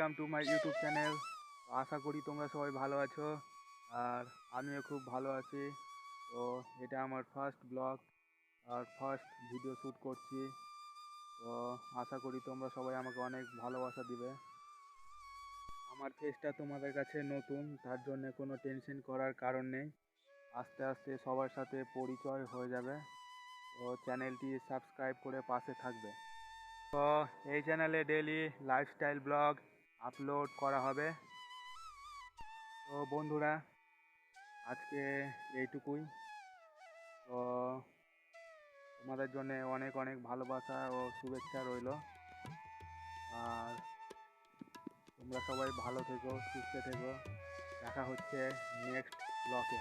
Welcome to my YouTube channel. আশা করি তোমরা সবাই ভালো আছো, আর আমিও খুব ভালো আছি। তো এটা আমার ফার্স্ট ব্লগ আর ফার্স্ট ভিডিও শ্যুট করছি। তো আশা করি তোমরা সবাই আমাকে অনেক ভালোবাসা দিবে। আমার ফেসটা তোমাদের কাছে নতুন, তার জন্য কোনো টেনশন করার কারণ নেই। আস্তে আস্তে সবার সাথে পরিচয় হয়ে যাবে। তো চ্যানেলটি সাবস্ক্রাইব করে পাশে থাকবে। তো এই চ্যানেলে ডেইলি লাইফস্টাইল ব্লগ আপলোড করা হবে। তো বন্ধুরা, আজকে এইটুকুই। তো তোমাদের জন্য অনেক অনেক ভালোবাসা ও শুভেচ্ছা রইল। আর তোমরা সবাই ভালো থেকো, সুস্থ থেকো। দেখা হচ্ছে নেক্সট ব্লগে।